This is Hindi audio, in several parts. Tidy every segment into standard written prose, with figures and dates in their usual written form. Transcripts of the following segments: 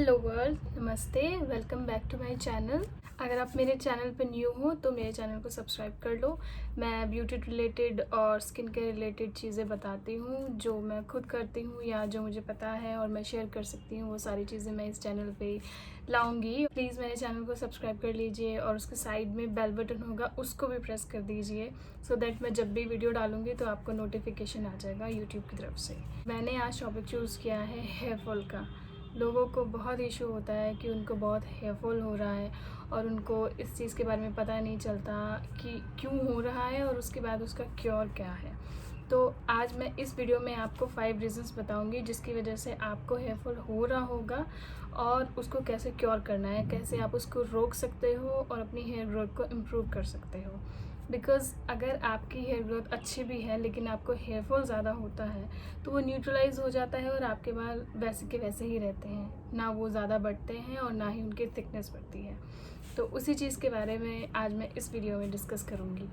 हेलो वर्ल्ड, नमस्ते, welcome back to my channel. अगर आप मेरे चैनल पर न्यू हो तो मेरे चैनल को सब्सक्राइब कर लो। मैं ब्यूटी रिलेटेड और स्किन केयर रिलेटेड चीज़ें बताती हूँ जो मैं खुद करती हूँ या जो मुझे पता है और मैं शेयर कर सकती हूँ। वो सारी चीज़ें मैं इस चैनल पे लाऊंगी। प्लीज़ मेरे चैनल को सब्सक्राइब कर लीजिए और उसके साइड में बेल बटन होगा, उसको भी प्रेस कर दीजिए सो दैट मैं जब भी वीडियो डालूंगी तो आपको नोटिफिकेशन आ जाएगा यूट्यूब की तरफ से। मैंने आज टॉपिक चूज़ किया है हेयर फॉल का। लोगों को बहुत इशू होता है कि उनको बहुत हेयर फॉल हो रहा है और उनको इस चीज़ के बारे में पता नहीं चलता कि क्यों हो रहा है और उसके बाद उसका क्योर क्या है। तो आज मैं इस वीडियो में आपको 5 रीज़न्स बताऊंगी जिसकी वजह से आपको हेयर फॉल हो रहा होगा और उसको कैसे क्योर करना है, कैसे आप उसको रोक सकते हो और अपनी हेयर ग्रोथ को इम्प्रूव कर सकते हो। बिकॉज़ अगर आपकी हेयर ग्रोथ अच्छी भी है लेकिन आपको हेयर फॉल ज़्यादा होता है तो वो न्यूट्रलाइज हो जाता है और आपके बाल वैसे के वैसे ही रहते हैं, ना वो ज़्यादा बढ़ते हैं और ना ही उनकी थिकनेस बढ़ती है। तो उसी चीज़ के बारे में आज मैं इस वीडियो में डिस्कस करूँगी।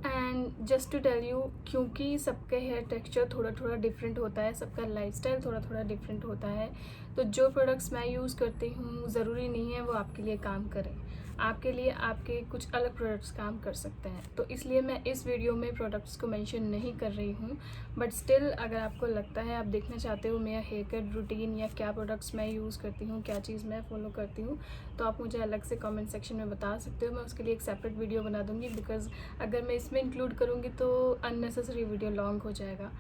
And just to tell you, क्योंकि सबके हेयर टेक्सचर थोड़ा थोड़ा डिफरेंट होता है, सबका लाइफस्टाइल थोड़ा थोड़ा डिफरेंट होता है, तो जो प्रोडक्ट्स मैं यूज़ करती हूँ ज़रूरी नहीं है वो आपके लिए काम करें। आपके लिए आपके कुछ अलग प्रोडक्ट्स काम कर सकते हैं। तो इसलिए मैं इस वीडियो में प्रोडक्ट्स को मेंशन नहीं कर रही हूँ, बट स्टिल अगर आपको लगता है, आप देखना चाहते हो मेरा हेयर कट रूटीन या क्या प्रोडक्ट्स मैं यूज़ करती हूँ, क्या चीज़ मैं फॉलो करती हूँ, तो आप मुझे अलग से कमेंट सेक्शन में बता सकते हो। मैं उसके लिए एक सेपरेट वीडियो बना दूँगी, बिकॉज़ अगर मैं इसमें इंक्लूड करूँगी तो अननेसेसरी वीडियो लॉन्ग हो जाएगा।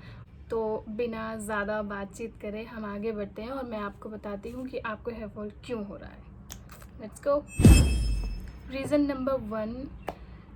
तो बिना ज़्यादा बातचीत करे हम आगे बढ़ते हैं और मैं आपको बताती हूँ कि आपको हेयर फॉल क्यों हो रहा है। Let's go. रीज़न नंबर 1,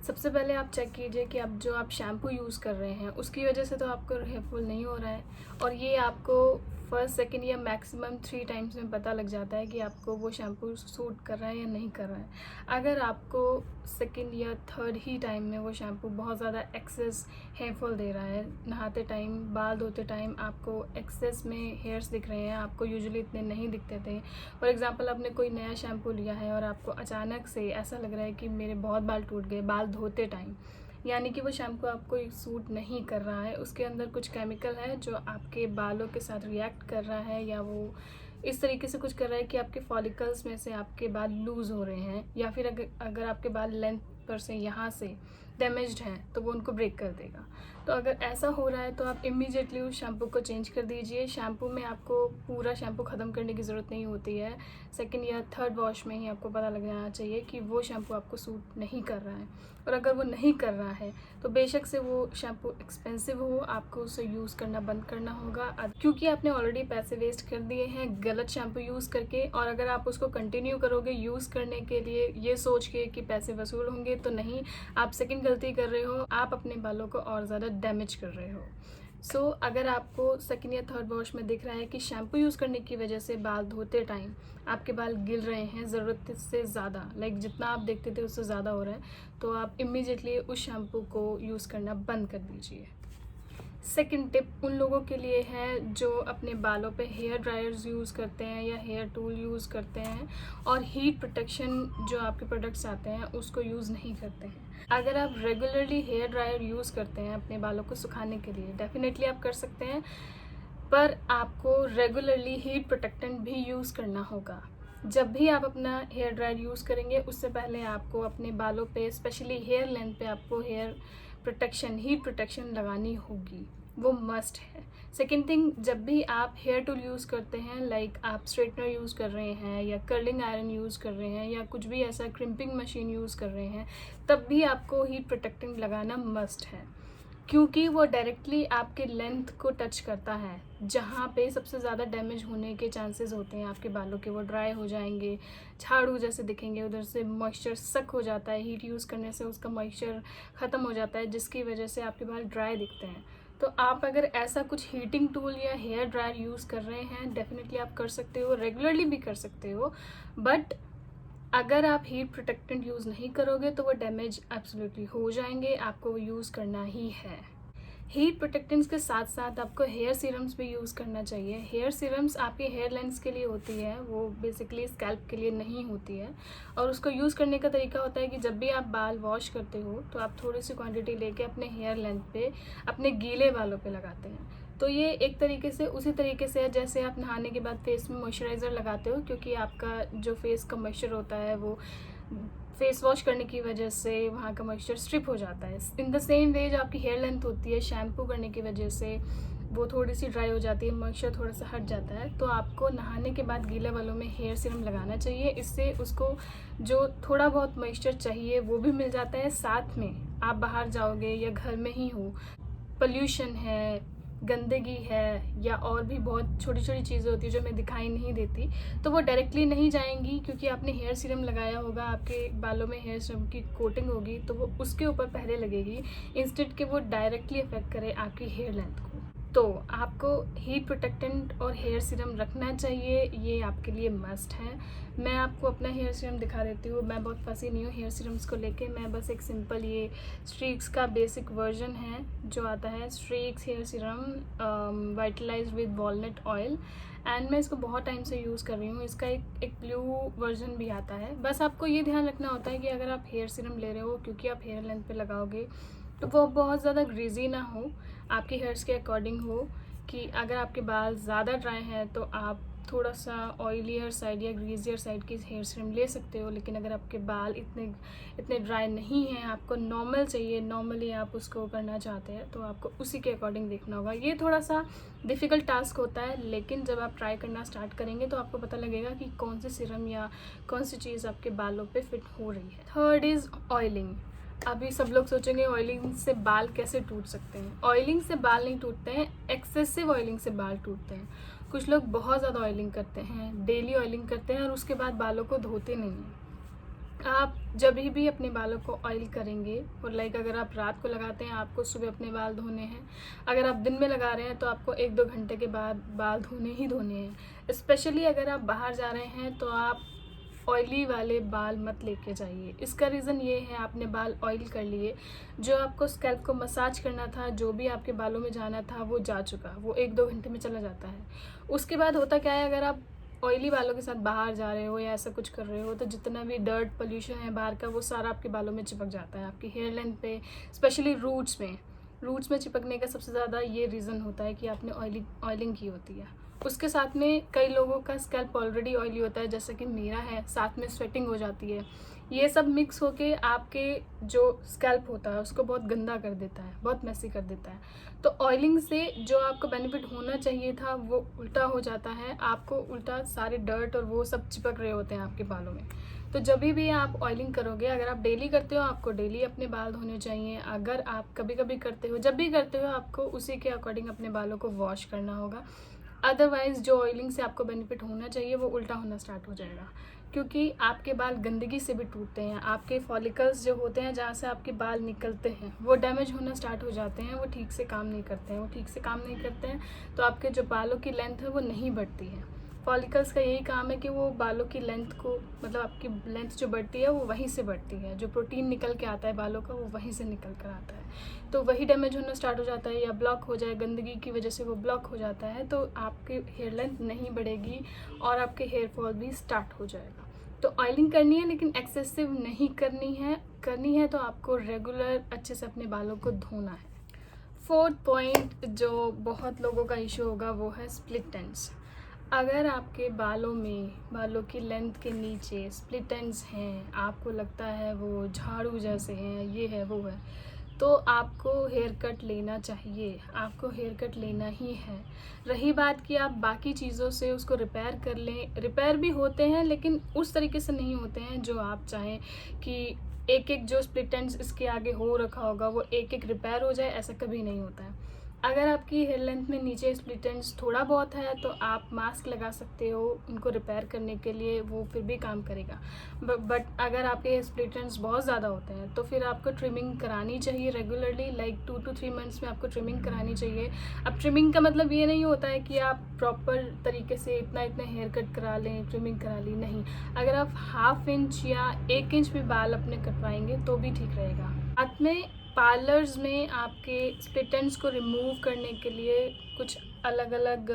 सबसे पहले आप चेक कीजिए कि आप जो शैम्पू यूज़ कर रहे हैं उसकी वजह से तो आपको हेयर फॉल नहीं हो रहा है, और ये आपको फर्स्ट सेकंड या मैक्सिमम 3 टाइम्स में पता लग जाता है कि आपको वो शैम्पू सूट कर रहा है या नहीं कर रहा है। अगर आपको सेकंड या थर्ड ही टाइम में वो शैम्पू बहुत ज़्यादा एक्सेस हेयर फॉल दे रहा है, नहाते टाइम, बाल धोते टाइम आपको एक्सेस में हेयर्स दिख रहे हैं, आपको यूजुअली इतने नहीं दिखते थे। फॉर एग्जांपल, आपने कोई नया शैम्पू लिया है और आपको अचानक से ऐसा लग रहा है कि मेरे बहुत बाल टूट गए बाल धोते टाइम, यानी कि वो शैम्पू आपको सूट नहीं कर रहा है। उसके अंदर कुछ केमिकल है जो आपके बालों के साथ रिएक्ट कर रहा है, या वो इस तरीके से कुछ कर रहा है कि आपके फॉलिकल्स में से आपके बाल लूज़ हो रहे हैं, या फिर अगर आपके बाल लेंथ पर से यहाँ से डैमेज्ड हैं तो वो उनको ब्रेक कर देगा। तो अगर ऐसा हो रहा है तो आप इमीडिएटली उस शैम्पू को चेंज कर दीजिए। शैम्पू में आपको पूरा शैम्पू ख़त्म करने की ज़रूरत नहीं होती है, सेकंड या थर्ड वॉश में ही आपको पता लग जाना चाहिए कि वो शैम्पू आपको सूट नहीं कर रहा है। और अगर वो नहीं कर रहा है तो बेशक से वो शैम्पू एक्सपेंसिव हो, आपको उसे यूज़ करना बंद करना होगा, क्योंकि आपने ऑलरेडी पैसे वेस्ट कर दिए हैं गलत शैम्पू यूज़ करके। और अगर आप उसको कंटिन्यू करोगे यूज़ करने के लिए ये सोच के कि पैसे वसूल होंगे, तो नहीं, आप सेकंड गलती कर रहे हो, आप अपने बालों को और ज़्यादा डैमेज कर रहे हो। सो अगर आपको सेकंड या थर्ड वॉश में दिख रहा है कि शैम्पू यूज़ करने की वजह से बाल धोते टाइम आपके बाल गिर रहे हैं ज़रूरत से ज़्यादा, लाइक जितना आप देखते थे उससे ज़्यादा हो रहा है, तो आप इमीडिएटली उस शैम्पू को यूज़ करना बंद कर दीजिए। सेकंड टिप उन लोगों के लिए है जो अपने बालों पे हेयर ड्रायर्स यूज़ करते हैं या हेयर टूल यूज़ करते हैं और हीट प्रोटेक्शन जो आपके प्रोडक्ट्स आते हैं उसको यूज़ नहीं करते हैं। अगर आप रेगुलरली हेयर ड्रायर यूज़ करते हैं अपने बालों को सुखाने के लिए, डेफिनेटली आप कर सकते हैं, पर आपको रेगुलरली हीट प्रोटेक्टेंट भी यूज़ करना होगा। जब भी आप अपना हेयर ड्रायर यूज़ करेंगे उससे पहले आपको अपने बालों पे, स्पेशली हेयर लेंथ पे, आपको हेयर प्रोटेक्शन, हीट प्रोटेक्शन लगानी होगी, वो मस्ट है। सेकेंड थिंग, जब भी आप हेयर टूल यूज़ करते हैं, लाइक आप स्ट्रेटनर यूज़ कर रहे हैं या कर्लिंग आयरन यूज़ कर रहे हैं या कुछ भी ऐसा क्रिम्पिंग मशीन यूज़ कर रहे हैं, तब भी आपको हीट प्रोटेक्टेंट लगाना मस्ट है, क्योंकि वो डायरेक्टली आपके लेंथ को टच करता है, जहाँ पे सबसे ज़्यादा डैमेज होने के चांसेस होते हैं आपके बालों के। वो ड्राई हो जाएंगे, झाड़ू जैसे दिखेंगे, उधर से मॉइस्चर सक हो जाता है, हीट यूज़ करने से उसका मॉइस्चर ख़त्म हो जाता है, जिसकी वजह से आपके बाल ड्राई दिखते हैं। तो आप अगर ऐसा कुछ हीटिंग टूल या हेयर ड्रायर यूज़ कर रहे हैं, डेफिनेटली आप कर सकते हो, रेगुलरली भी कर सकते हो, बट अगर आप हीट प्रोटेक्टेंट यूज़ नहीं करोगे तो वो डैमेज एब्सोल्युटली हो जाएंगे, आपको वो यूज़ करना ही है। हीट प्रोटेक्टेंट्स के साथ साथ आपको हेयर सीरम्स भी यूज़ करना चाहिए। हेयर सीरम्स आपके हेयर लेंथ्स के लिए होती है, वो बेसिकली स्कैल्प के लिए नहीं होती है, और उसको यूज़ करने का तरीका होता है कि जब भी आप बाल वॉश करते हो तो आप थोड़ी सी क्वांटिटी लेके अपने हेयर लेंथ पे, अपने गीले बालों पे लगाते हैं। तो ये एक तरीके से उसी तरीके से है जैसे आप नहाने के बाद फेस में मॉइस्चराइज़र लगाते हो, क्योंकि आपका जो फेस का मॉइस्चर होता है वो फेस वॉश करने की वजह से वहाँ का मॉइस्चर स्ट्रिप हो जाता है। इन द सेम वे जो आपकी हेयर लेंथ होती है, शैम्पू करने की वजह से वो थोड़ी सी ड्राई हो जाती है, मॉइस्चर थोड़ा सा हट जाता है। तो आपको नहाने के बाद गीले बालों में हेयर सीरम लगाना चाहिए। इससे उसको जो थोड़ा बहुत मॉइस्चर चाहिए वो भी मिल जाता है। साथ में आप बाहर जाओगे या घर में ही हो, पोल्यूशन है, गंदगी है, या और भी बहुत छोटी छोटी चीज़ें होती है जो हमें दिखाई नहीं देती, तो वो डायरेक्टली नहीं जाएंगी, क्योंकि आपने हेयर सीरम लगाया होगा, आपके बालों में हेयर सीरम की कोटिंग होगी, तो वो उसके ऊपर पहले लगेगी, इंस्टेड कि वो डायरेक्टली अफेक्ट करे आपकी हेयर लेंथ को। तो आपको हीट प्रोटेक्टेंट और हेयर सीरम रखना चाहिए, ये आपके लिए मस्ट है। मैं आपको अपना हेयर सीरम दिखा देती हूँ। मैं बहुत फंसी नहीं हूँ हेयर सीरम्स को लेके। मैं बस एक सिंपल ये स्ट्रीक्स का बेसिक वर्जन है जो आता है, Streax hair serum vitalise with walnut oil, and मैं इसको बहुत टाइम से यूज़ कर रही हूँ। इसका एक ब्लू वर्जन भी आता है। बस आपको ये ध्यान रखना होता है कि अगर आप हेयर सीरम ले रहे हो, क्योंकि आप हेयर लेंथ पे लगाओगे, तो वो बहुत ज़्यादा ग्रीजी ना हो, आपके हेयर्स के अकॉर्डिंग हो। कि अगर आपके बाल ज़्यादा ड्राई हैं तो आप थोड़ा सा ऑयलियर साइड या ग्रीजियर साइड की हेयर सीरम ले सकते हो, लेकिन अगर आपके बाल इतने ड्राई नहीं हैं, आपको नॉर्मल चाहिए, नॉर्मली आप उसको करना चाहते हैं, तो आपको उसी के अकॉर्डिंग देखना होगा। ये थोड़ा सा डिफ़िकल्ट टास्क होता है, लेकिन जब आप ट्राई करना स्टार्ट करेंगे तो आपको पता लगेगा कि कौन सी सीरम या कौन सी चीज़ आपके बालों पे फिट हो रही है। Third is oiling. अभी सब लोग सोचेंगे ऑयलिंग से बाल कैसे टूट सकते हैं। ऑयलिंग से बाल नहीं टूटते हैं, एक्सेसिव ऑयलिंग से बाल टूटते हैं। कुछ लोग बहुत ज़्यादा ऑयलिंग करते हैं, डेली ऑयलिंग करते हैं और उसके बाद बालों को धोते नहीं हैं। आप जब भी अपने बालों को ऑयल करेंगे, और लाइक अगर आप रात को लगाते हैं, आपको सुबह अपने बाल धोने हैं। अगर आप दिन में लगा रहे हैं तो आपको 1-2 घंटे के बाद बाल धोने ही धोने हैं। स्पेशली अगर आप बाहर जा रहे हैं तो आप ऑयली वाले बाल मत लेके जाइए। इसका रीज़न ये है, आपने बाल ऑयल कर लिए, जो आपको स्कैल्प को मसाज करना था, जो भी आपके बालों में जाना था वो जा चुका, वो 1-2 घंटे में चला जाता है। उसके बाद होता क्या है, अगर आप ऑयली बालों के साथ बाहर जा रहे हो या ऐसा कुछ कर रहे हो, तो जितना भी डर्ट पोल्यूशन है बाहर का, वो सारा आपके बालों में चिपक जाता है, आपकी हेयर लेंथ पे, स्पेशली रूट्स में चिपकने का सबसे ज़्यादा ये रीज़न होता है कि आपने ऑयलिंग की होती है। उसके साथ में कई लोगों का स्कैल्प ऑलरेडी ऑयली होता है, जैसे कि मेरा है, साथ में स्वेटिंग हो जाती है। ये सब मिक्स होके आपके जो स्कैल्प होता है उसको बहुत गंदा कर देता है, बहुत मैसी कर देता है। तो ऑयलिंग से जो आपको बेनिफिट होना चाहिए था वो उल्टा हो जाता है, आपको उल्टा सारे डर्ट और वो सब चिपक रहे होते हैं आपके बालों में। तो जब भी आप ऑयलिंग करोगे, अगर आप डेली करते हो, आपको डेली अपने बाल धोने चाहिए। अगर आप कभी कभी करते हो, जब भी करते हो, आपको उसी के अकॉर्डिंग अपने बालों को वॉश करना होगा। अदरवाइज़ जो ऑयलिंग से आपको बेनिफिट होना चाहिए वो उल्टा होना स्टार्ट हो जाएगा, क्योंकि आपके बाल गंदगी से भी टूटते हैं। आपके फॉलिकल्स जो होते हैं, जहाँ से आपके बाल निकलते हैं, वो डैमेज होना स्टार्ट हो जाते हैं, वो ठीक से काम नहीं करते हैं, तो आपके जो बालों की लेंथ है वो नहीं बढ़ती है। फॉलिकल्स का यही काम है कि वो बालों की लेंथ को, मतलब आपकी लेंथ जो बढ़ती है वो वहीं से बढ़ती है, जो प्रोटीन निकल के आता है बालों का वो वहीं से निकल कर आता है, तो वही डैमेज होना स्टार्ट हो जाता है या ब्लॉक हो जाए, गंदगी की वजह से वो ब्लॉक हो जाता है, तो आपकी हेयर लेंथ नहीं बढ़ेगी और आपके हेयर फॉल भी स्टार्ट हो जाएगा। तो ऑयलिंग करनी है, लेकिन एक्सेसिव नहीं करनी है तो आपको रेगुलर अच्छे से अपने बालों को धोना है। फोर्थ पॉइंट जो बहुत लोगों का इशू होगा वो है स्प्लिट एंड्स। अगर आपके बालों की लेंथ के नीचे स्प्लिट एंड्स हैं, आपको लगता है वो झाड़ू जैसे हैं, ये है वो है, तो आपको हेयर कट लेना चाहिए, आपको हेयर कट लेना ही है। रही बात कि आप बाकी चीज़ों से उसको रिपेयर कर लें, रिपेयर भी होते हैं लेकिन उस तरीके से नहीं होते हैं जो आप चाहें कि एक एक जो स्प्लिट एंड्स इसके आगे हो रखा होगा वो एक एक रिपेयर हो जाए, ऐसा कभी नहीं होता है। अगर आपकी हेयर लेंथ में नीचे स्प्लिट एंड्स थोड़ा बहुत है तो आप मास्क लगा सकते हो उनको रिपेयर करने के लिए, वो फिर भी काम करेगा। बट अगर आपके स्प्लिट एंड्स बहुत ज़्यादा होते हैं तो फिर आपको ट्रिमिंग करानी चाहिए रेगुलरली, लाइक 2 to 3 मंथ्स में आपको ट्रिमिंग करानी चाहिए। अब ट्रिमिंग का मतलब ये नहीं होता है कि आप प्रॉपर तरीके से इतना हेयर कट करा लें, ट्रिमिंग करा ली, नहीं। अगर आप 1/2 इंच या 1 इंच भी बाल अपने कटवाएंगे तो भी ठीक रहेगा। साथ में पार्लर्स में आपके स्प्लिट एंड्स को रिमूव करने के लिए कुछ अलग अलग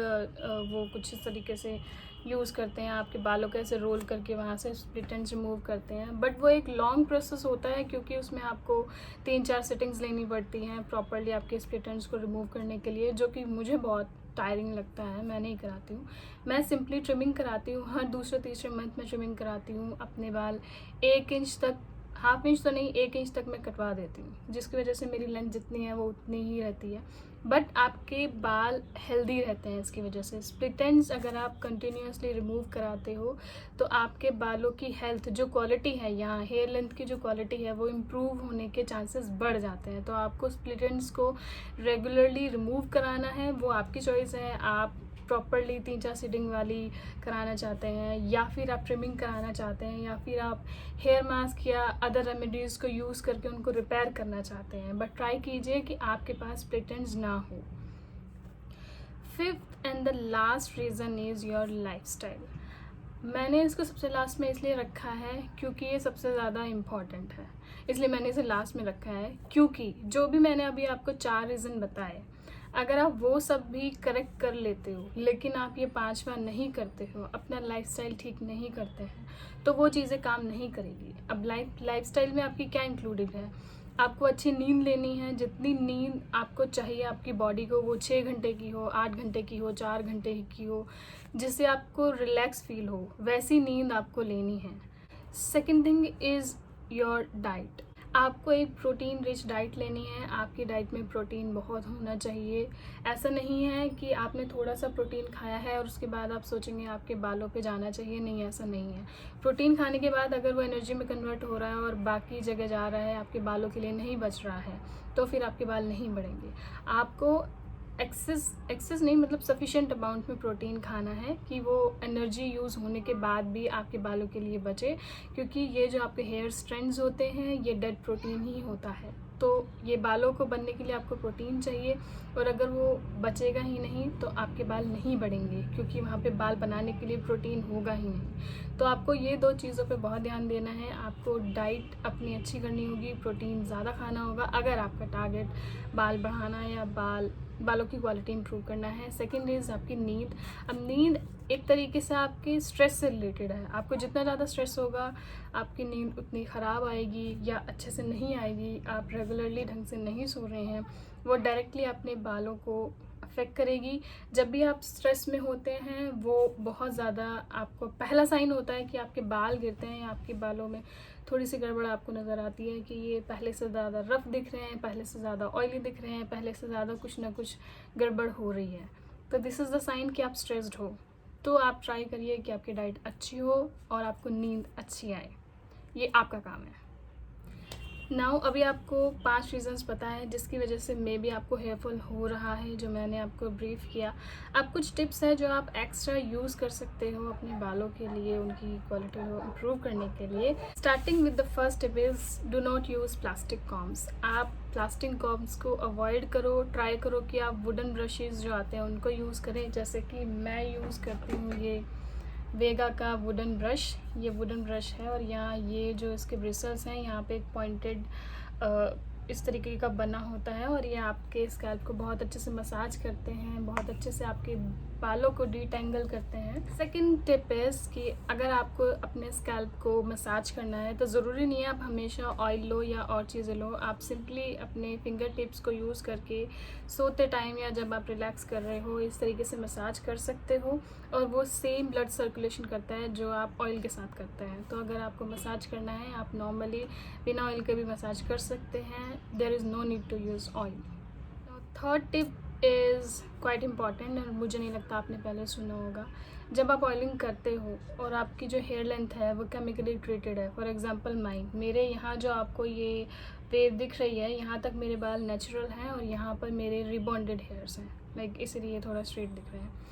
वो कुछ इस तरीके से यूज़ करते हैं, आपके बालों को ऐसे रोल करके वहाँ से स्प्लिट एंड्स रिमूव करते हैं। बट वो एक लॉन्ग प्रोसेस होता है, क्योंकि उसमें आपको 3-4 सेटिंग्स लेनी पड़ती हैं प्रॉपरली आपके स्प्लिट एंड्स को रिमूव करने के लिए, जो कि मुझे बहुत टायरिंग लगता है। मैं नहीं कराती हूँ, मैं सिंपली ट्रिमिंग कराती हूँ। हर दूसरे तीसरे मंथ में ट्रिमिंग कराती हूँ। अपने बाल 1 इंच तक, हाफ इंच तो नहीं, 1 इंच तक मैं कटवा देती हूँ, जिसकी वजह से मेरी लेंथ जितनी है वो उतनी ही रहती है। बट आपके बाल हेल्दी रहते हैं इसकी वजह से। स्प्लिट एंड्स अगर आप कंटिन्यूसली रिमूव कराते हो तो आपके बालों की हेल्थ, जो क्वालिटी है, यहाँ हेयर लेंथ की जो क्वालिटी है वो इम्प्रूव होने के चांसेस बढ़ जाते हैं। तो आपको स्प्लिट एंड्स को रेगुलरली रिमूव कराना है, वो आपकी चॉइस है। आप प्रॉपरली 3-4 सीटिंग वाली कराना चाहते हैं, या फिर आप ट्रिमिंग कराना चाहते हैं, या फिर आप हेयर मास्क या अदर रेमेडीज़ को यूज़ करके उनको रिपेयर करना चाहते हैं। बट ट्राई कीजिए कि आपके पास स्प्लिट एंड्स ना हो। 5th and the last reason is your lifestyle. मैंने इसको सबसे लास्ट में इसलिए रखा है क्योंकि ये सबसे ज़्यादा इम्पॉर्टेंट है, इसलिए मैंने इसे लास्ट में रखा है। क्योंकि जो भी मैंने अभी आपको 4 रीज़न बताए, अगर आप वो सब भी करेक्ट कर लेते हो, लेकिन आप ये 5वां नहीं करते हो, अपना लाइफस्टाइल ठीक नहीं करते हैं, तो वो चीज़ें काम नहीं करेगी। अब लाइफस्टाइल में आपकी क्या इंक्लूडेड है? आपको अच्छी नींद लेनी है। जितनी नींद आपको चाहिए आपकी बॉडी को, वो 6 घंटे की हो, 8 घंटे की हो, 4 घंटे की हो, जिससे आपको रिलैक्स फील हो, वैसी नींद आपको लेनी है। Second thing is your diet. आपको एक प्रोटीन रिच डाइट लेनी है। आपकी डाइट में प्रोटीन बहुत होना चाहिए। ऐसा नहीं है कि आपने थोड़ा सा प्रोटीन खाया है और उसके बाद आप सोचेंगे आपके बालों पे जाना चाहिए। नहीं, ऐसा नहीं है। प्रोटीन खाने के बाद अगर वो एनर्जी में कन्वर्ट हो रहा है और बाकी जगह जा रहा है, आपके बालों के लिए नहीं बच रहा है, तो फिर आपके बाल नहीं बढ़ेंगे। आपको एक्सेस नहीं, मतलब सफिशिएंट अमाउंट में प्रोटीन खाना है कि वो एनर्जी यूज़ होने के बाद भी आपके बालों के लिए बचे, क्योंकि ये जो आपके हेयर स्ट्रैंड्स होते हैं ये डेड प्रोटीन ही होता है। तो ये बालों को बनने के लिए आपको प्रोटीन चाहिए, और अगर वो बचेगा ही नहीं तो आपके बाल नहीं बढ़ेंगे, क्योंकि वहाँ पे बाल बनाने के लिए प्रोटीन होगा ही नहीं। तो आपको ये 2 चीज़ों पे बहुत ध्यान देना है। आपको डाइट अपनी अच्छी करनी होगी, प्रोटीन ज़्यादा खाना होगा अगर आपका टारगेट बाल बढ़ाना या बालों की क्वालिटी इंप्रूव करना है। सेकेंड इज़ आपकी नींद। अब नींद एक तरीके से आपके स्ट्रेस से रिलेटेड है। आपको जितना ज़्यादा स्ट्रेस होगा, आपकी नींद उतनी ख़राब आएगी या अच्छे से नहीं आएगी। आप रेगुलरली ढंग से नहीं सो रहे हैं, वो डायरेक्टली अपने बालों को अफेक्ट करेगी। जब भी आप स्ट्रेस में होते हैं, वो बहुत ज़्यादा, आपको पहला साइन होता है कि आपके बाल गिरते हैं या आपके बालों में थोड़ी सी गड़बड़ आपको नज़र आती है कि ये पहले से ज़्यादा रफ़ दिख रहे हैं, पहले से ज़्यादा ऑयली दिख रहे हैं, पहले से ज़्यादा कुछ ना कुछ गड़बड़ हो रही है। तो दिस इज़ द साइन कि आप स्ट्रेस्ड हो। तो आप ट्राई करिए कि आपकी डाइट अच्छी हो और आपको नींद अच्छी आए। ये आपका काम है। नाउ अभी आपको 5 रीज़न्स पता है जिसकी वजह से मे बी आपको हेयर फॉल हो रहा है, जो मैंने आपको ब्रीफ किया। अब कुछ टिप्स हैं जो आप एक्स्ट्रा यूज़ कर सकते हो अपने बालों के लिए, उनकी क्वालिटी को इम्प्रूव करने के लिए। Starting with the first tip is do not use plastic combs. आप प्लास्टिक कॉम्स को अवॉइड करो। ट्राई करो कि आप वुडन ब्रशेज़ जो आते हैं उनको यूज़ करें, जैसे कि मैं यूज़ करती हूँ ये वेगा का वुडन ब्रश। ये वुडन ब्रश है और यहाँ ये जो इसके ब्रिसल्स हैं, यहाँ पे एक पॉइंटेड इस तरीके का बना होता है, और ये आपके स्कैल्प को बहुत अच्छे से मसाज करते हैं, बहुत अच्छे से आपके बालों को डिटेंगल करते हैं। सेकंड टिप इज़ कि अगर आपको अपने स्कैल्प को मसाज करना है तो ज़रूरी नहीं है आप हमेशा ऑयल लो या और चीज़ें लो। आप सिंपली अपने फिंगर टिप्स को यूज़ करके सोते टाइम या जब आप रिलैक्स कर रहे हो, इस तरीके से मसाज कर सकते हो, और वो सेम ब्लड सर्कुलेशन करता है जो आप ऑयल के साथ करते हैं। तो अगर आपको मसाज करना है, आप नॉर्मली बिना ऑयल के भी मसाज कर सकते हैं। There is no need to use oil. Third tip is quite important, और मुझे नहीं लगता आपने पहले सुना होगा। जब आप ऑयलिंग करते हो और आपकी जो हेयर लेंथ है वो केमिकली ट्रीटेड है, फॉर एग्जांपल मेरे यहाँ जो आपको ये वेव दिख रही है, यहाँ तक मेरे बाल नेचुरल हैं और यहाँ पर मेरे रिबॉन्डेड हेयर्स हैं, लाइक इसलिए थोड़ा स्ट्रेट दिख रहे हैं।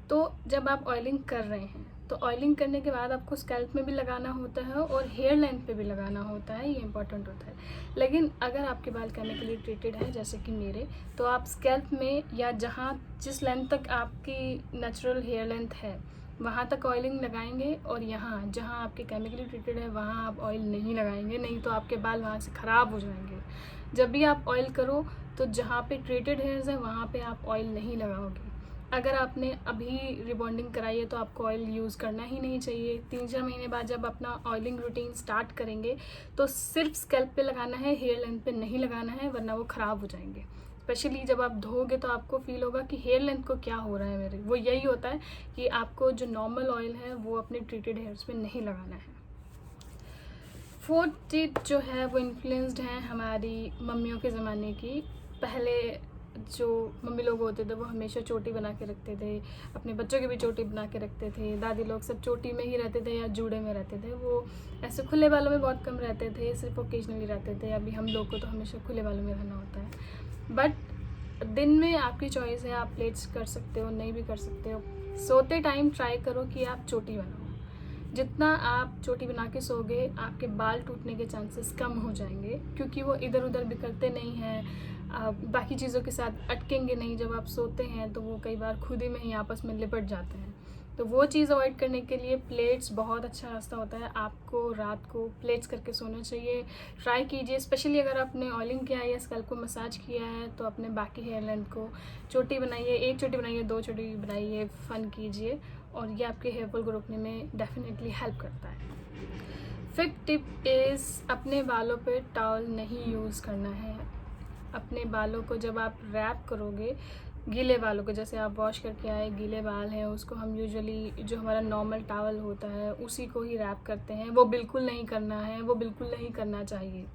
तो जब आप ऑयलिंग कर रहे हैं तो ऑयलिंग करने के बाद आपको स्कैल्प में भी लगाना होता है और हेयर लेंथ पे भी लगाना होता है, ये इंपॉर्टेंट होता है। लेकिन अगर आपके बाल केमिकली ट्रीटेड है जैसे कि मेरे, तो आप स्कैल्प में या जिस लेंथ तक आपकी नेचुरल हेयर लेंथ है वहाँ तक ऑयलिंग लगाएंगे, और यहाँ जहाँ आपके केमिकली ट्रीटेड है वहाँ आप ऑयल नहीं लगाएंगे, नहीं तो आपके बाल वहाँ से ख़राब हो जाएंगे। जब भी आप ऑयल करो तो जहाँ पे ट्रीटेड हेयर्स है वहाँ पे आप ऑयल नहीं लगाओगे। अगर आपने अभी रिबॉन्डिंग कराई है तो आपको ऑयल यूज़ करना ही नहीं चाहिए। 3-4 महीने बाद जब अपना ऑयलिंग रूटीन स्टार्ट करेंगे तो सिर्फ स्कैल्प पे लगाना है, हेयर लेंथ पे नहीं लगाना है, वरना वो ख़राब हो जाएंगे। स्पेशली जब आप धोगे तो आपको फील होगा कि हेयर लेंथ को क्या हो रहा है मेरे। वो यही होता है कि आपको जो नॉर्मल ऑयल है वो अपने ट्रीटेड हेयर्स पे नहीं लगाना है। 4th टिप जो है वो इन्फ्लुएंस्ड है हमारी मम्मियों के ज़माने की। पहले जो मम्मी लोग होते थे वो हमेशा चोटी बना के रखते थे, अपने बच्चों की भी चोटी बना के रखते थे। दादी लोग सब चोटी में ही रहते थे या जूड़े में रहते थे। वो ऐसे खुले बालों में बहुत कम रहते थे, सिर्फ ओकेजनली रहते थे। अभी हम लोग को तो हमेशा खुले बालों में रहना होता है। बट दिन में आपकी चॉइस है, आप प्लेट्स कर सकते हो, नहीं भी कर सकते हो। सोते टाइम ट्राई करो कि आप चोटी बनाओ। जितना आप चोटी बना के सोओगे आपके बाल टूटने के चांसेस कम हो जाएंगे, क्योंकि वो इधर उधर बिखरते नहीं हैं, बाकी चीज़ों के साथ अटकेंगे नहीं। जब आप सोते हैं तो वो कई बार खुद ही में ही आपस में लिपट जाते हैं। तो वो चीज़ अवॉइड करने के लिए प्लेट्स बहुत अच्छा रास्ता होता है। आपको रात को प्लेट्स करके सोना चाहिए। ट्राई कीजिए, स्पेशली अगर आपने ऑयलिंग किया है या स्कैल्प को मसाज किया है तो अपने बाकी हेयर लेंथ को चोटी बनाइए। 1 चोटी बनाइए, 2 चोटी बनाइए, फन कीजिए, और ये आपके हेयर फॉल को रोकने में डेफिनेटली हेल्प करता है। 5th टिप इज़ अपने बालों पे टॉवल नहीं यूज़ करना है। अपने बालों को जब आप रैप करोगे, गीले बालों को, जैसे आप वॉश करके आए, गीले बाल हैं, उसको हम यूजुअली जो हमारा नॉर्मल टॉवल होता है उसी को ही रैप करते हैं। वो बिल्कुल नहीं करना है, वो बिल्कुल नहीं करना चाहिए।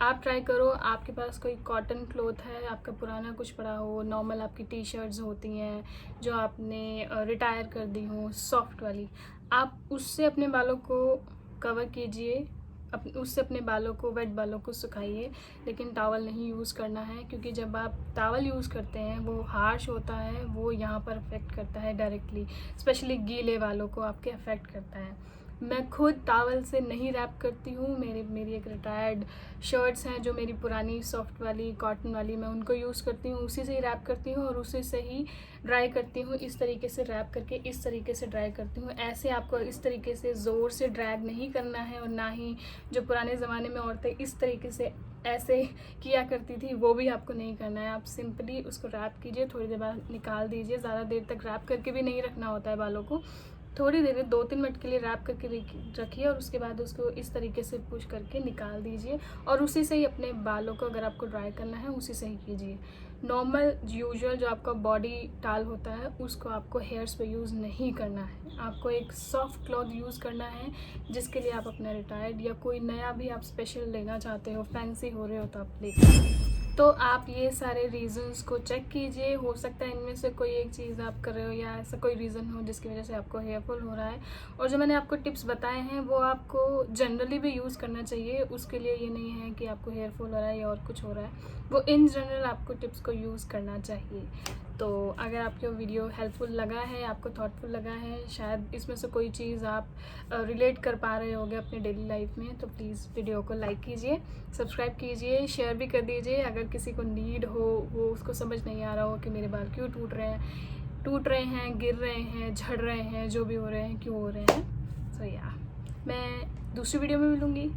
आप ट्राई करो, आपके पास कोई कॉटन क्लॉथ है, आपका पुराना कुछ पड़ा हो, नॉर्मल आपकी टी शर्ट्स होती हैं जो आपने रिटायर कर दी हो, सॉफ्ट वाली, आप उससे अपने बालों को कवर कीजिए। उससे अपने बालों को, वेट बालों को सुखाइए, लेकिन टॉवल नहीं यूज़ करना है, क्योंकि जब आप टॉवल यूज़ करते हैं वो हार्श होता है, वो यहाँ पर अफेक्ट करता है डायरेक्टली, स्पेशली गीले बालों को आपके अफेक्ट करता है। मैं खुद टॉवल से नहीं रैप करती हूँ। मेरी एक रिटायर्ड शर्ट्स हैं जो मेरी पुरानी सॉफ्ट वाली कॉटन वाली, मैं उनको यूज़ करती हूँ, उसी से ही रैप करती हूँ और उसी से ही ड्राई करती हूँ। इस तरीके से रैप करके इस तरीके से ड्राई करती हूँ। ऐसे आपको इस तरीके से ज़ोर से ड्रैग नहीं करना है, और ना ही जो पुराने ज़माने में औरतें इस तरीके से ऐसे किया करती थी वो भी आपको नहीं करना है। आप सिंपली उसको रैप कीजिए, थोड़ी देर बाद निकाल दीजिए। ज़्यादा देर तक रैप करके भी नहीं रखना होता है बालों को, थोड़ी देर 2-3 मिनट के लिए रैप करके रखिए और उसके बाद उसको इस तरीके से पुश करके निकाल दीजिए, और उसी से ही अपने बालों को, अगर आपको ड्राई करना है, उसी से ही कीजिए। नॉर्मल यूजुअल जो आपका बॉडी टाल होता है उसको आपको हेयर्स पे यूज़ नहीं करना है। आपको एक सॉफ्ट क्लॉथ यूज़ करना है, जिसके लिए आप अपना रिटायर्ड या कोई नया भी आप स्पेशल लेना चाहते हो, फैंसी हो रहे हो तो आप ले सकते हो। तो आप ये सारे रीज़न्स को चेक कीजिए। हो सकता है इनमें से कोई एक चीज़ आप कर रहे हो या ऐसा कोई रीज़न हो जिसकी वजह से आपको हेयर फॉल हो रहा है। और जो मैंने आपको टिप्स बताए हैं वो आपको जनरली भी यूज़ करना चाहिए। उसके लिए ये नहीं है कि आपको हेयर फॉल हो रहा है या और कुछ हो रहा है, वो इन जनरल आपको टिप्स को यूज़ करना चाहिए। तो अगर आपको वीडियो हेल्पफुल लगा है, आपको थॉटफुल लगा है, शायद इसमें से कोई चीज़ आप रिलेट कर पा रहे होगे अपनी डेली लाइफ में, तो प्लीज़ वीडियो को लाइक कीजिए, सब्सक्राइब कीजिए, शेयर भी कर दीजिए। अगर किसी को नीड हो, वो उसको समझ नहीं आ रहा हो कि मेरे बाल क्यों टूट रहे हैं, गिर रहे हैं, झड़ रहे हैं, जो भी हो रहे हैं, क्यों हो रहे हैं। सो या मैं दूसरी वीडियो में मिलूँगी।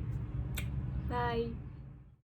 बाय।